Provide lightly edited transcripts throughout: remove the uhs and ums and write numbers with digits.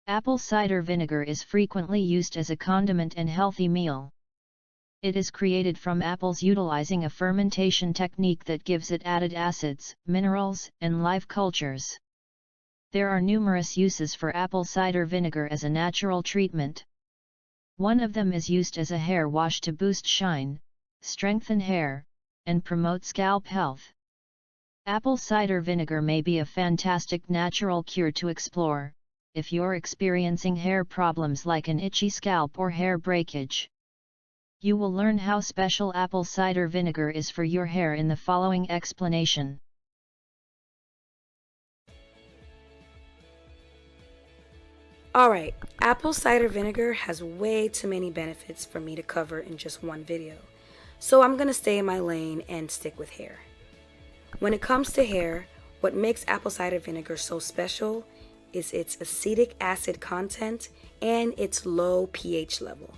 Apple cider vinegar is frequently used as a condiment and healthy meal. It is created from apples utilizing a fermentation technique that gives it added acids, minerals, and live cultures. There are numerous uses for apple cider vinegar as a natural treatment. One of them is used as a hair wash to boost shine, strengthen hair, and promote scalp health. Apple cider vinegar may be a fantastic natural cure to explore, if you're experiencing hair problems like an itchy scalp or hair breakage. You will learn how special apple cider vinegar is for your hair in the following explanation. Alright, apple cider vinegar has way too many benefits for me to cover in just one video, so I'm going to stay in my lane and stick with hair. When it comes to hair, what makes apple cider vinegar so special is its acetic acid content and its low pH level.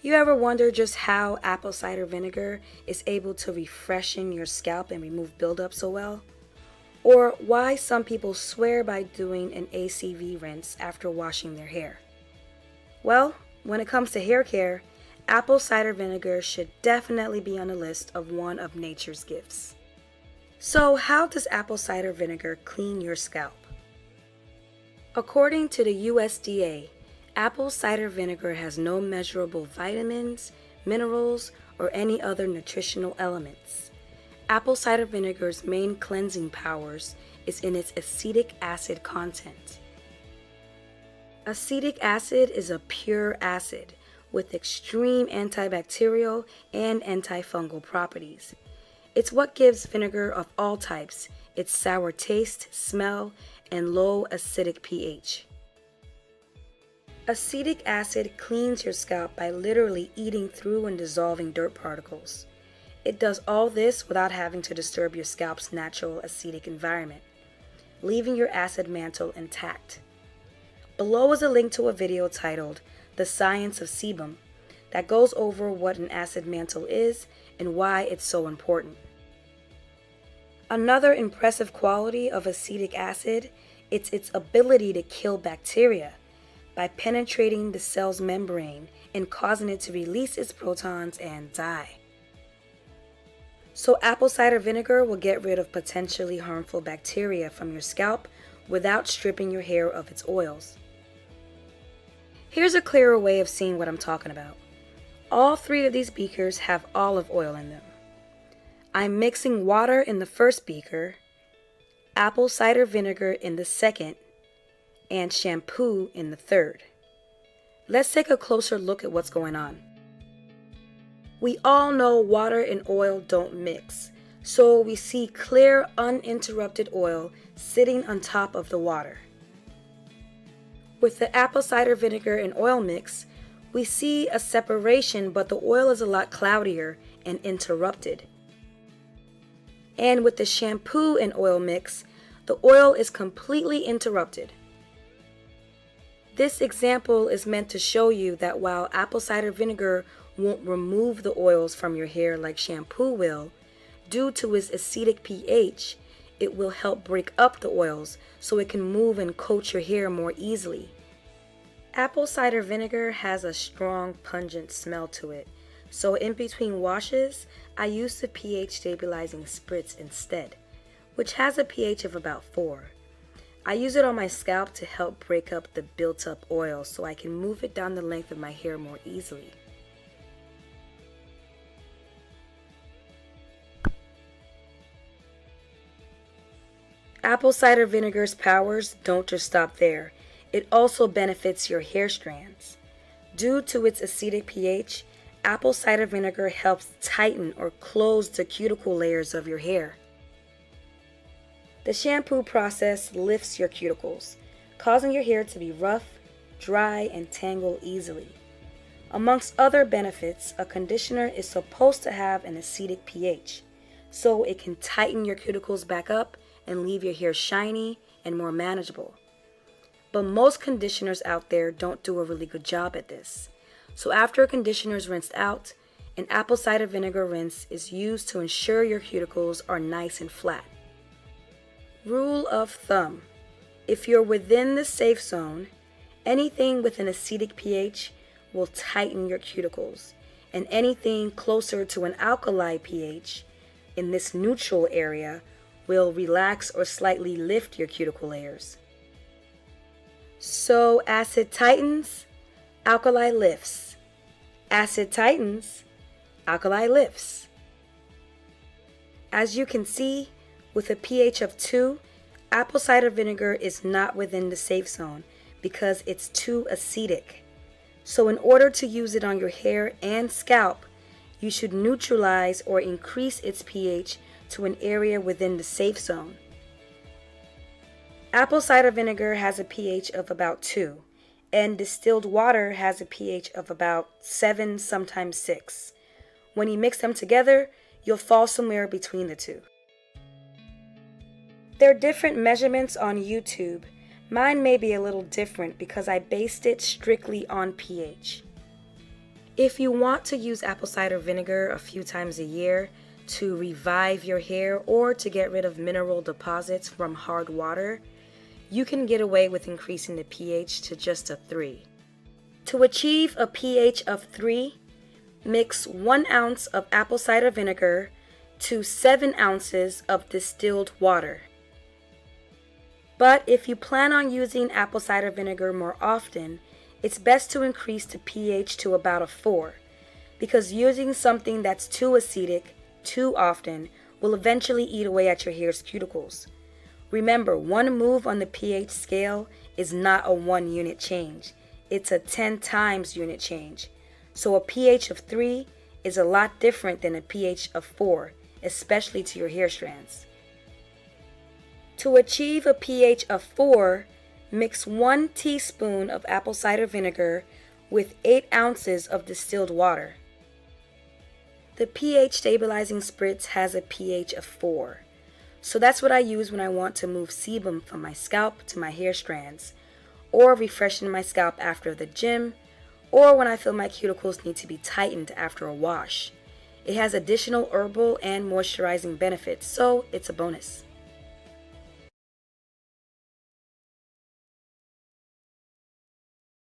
You ever wonder just how apple cider vinegar is able to refreshen your scalp and remove buildup so well? Or why some people swear by doing an ACV rinse after washing their hair? Well, when it comes to hair care, apple cider vinegar should definitely be on the list of one of nature's gifts. So how does apple cider vinegar clean your scalp? According to the USDA, apple cider vinegar has no measurable vitamins, minerals, or any other nutritional elements. Apple cider vinegar's main cleansing powers is in its acetic acid content. Acetic acid is a pure acid with extreme antibacterial and antifungal properties. It's what gives vinegar of all types its sour taste, smell, and low acidic pH. Acetic acid cleans your scalp by literally eating through and dissolving dirt particles. It does all this without having to disturb your scalp's natural acidic environment, leaving your acid mantle intact. Below is a link to a video titled The Science of Sebum that goes over what an acid mantle is and why it's so important. Another impressive quality of acetic acid is its ability to kill bacteria by penetrating the cell's membrane and causing it to release its protons and die. So apple cider vinegar will get rid of potentially harmful bacteria from your scalp without stripping your hair of its oils. Here's a clearer way of seeing what I'm talking about. All three of these beakers have olive oil in them. I'm mixing water in the first beaker, apple cider vinegar in the second, and shampoo in the third. Let's take a closer look at what's going on. We all know water and oil don't mix, so we see clear, uninterrupted oil sitting on top of the water. With the apple cider vinegar and oil mix, we see a separation, but the oil is a lot cloudier and interrupted. And with the shampoo and oil mix, the oil is completely interrupted. This example is meant to show you that while apple cider vinegar won't remove the oils from your hair like shampoo will, due to its acidic pH, it will help break up the oils so it can move and coat your hair more easily. Apple cider vinegar has a strong, pungent smell to it, so in between washes, I use the pH stabilizing spritz instead, which has a pH of about 4. I use it on my scalp to help break up the built up oil so I can move it down the length of my hair more easily. Apple cider vinegar's powers don't just stop there. It also benefits your hair strands. Due to its acidic pH, apple cider vinegar helps tighten or close the cuticle layers of your hair. The shampoo process lifts your cuticles, causing your hair to be rough, dry, and tangle easily. Amongst other benefits, a conditioner is supposed to have an acidic pH, so it can tighten your cuticles back up and leave your hair shiny and more manageable. But most conditioners out there don't do a really good job at this. So after a conditioner is rinsed out, an apple cider vinegar rinse is used to ensure your cuticles are nice and flat. Rule of thumb: if you're within the safe zone, anything with an acidic pH will tighten your cuticles, and anything closer to an alkali pH in this neutral area will relax or slightly lift your cuticle layers. So acid tightens, alkali lifts. Acid tightens, alkali lifts. As you can see, with a pH of 2, apple cider vinegar is not within the safe zone because it's too acidic. So in order to use it on your hair and scalp, you should neutralize or increase its pH to an area within the safe zone. Apple cider vinegar has a pH of about 2, and distilled water has a pH of about 7, sometimes 6. When you mix them together, you'll fall somewhere between the two. There are different measurements on YouTube. Mine may be a little different because I based it strictly on pH. If you want to use apple cider vinegar a few times a year to revive your hair or to get rid of mineral deposits from hard water, you can get away with increasing the pH to just a 3. To achieve a pH of 3, mix 1 ounce of apple cider vinegar to 7 ounces of distilled water. But if you plan on using apple cider vinegar more often, it's best to increase the pH to about a 4, because using something that's too acidic too often will eventually eat away at your hair's cuticles. Remember, one move on the pH scale is not a 1 unit change. It's a 10 times unit change. So a pH of 3 is a lot different than a pH of 4, especially to your hair strands. To achieve a pH of 4, mix 1 teaspoon of apple cider vinegar with 8 ounces of distilled water. The pH stabilizing spritz has a pH of 4. So that's what I use when I want to move sebum from my scalp to my hair strands, or refreshen my scalp after the gym, or when I feel my cuticles need to be tightened after a wash. It has additional herbal and moisturizing benefits, so it's a bonus.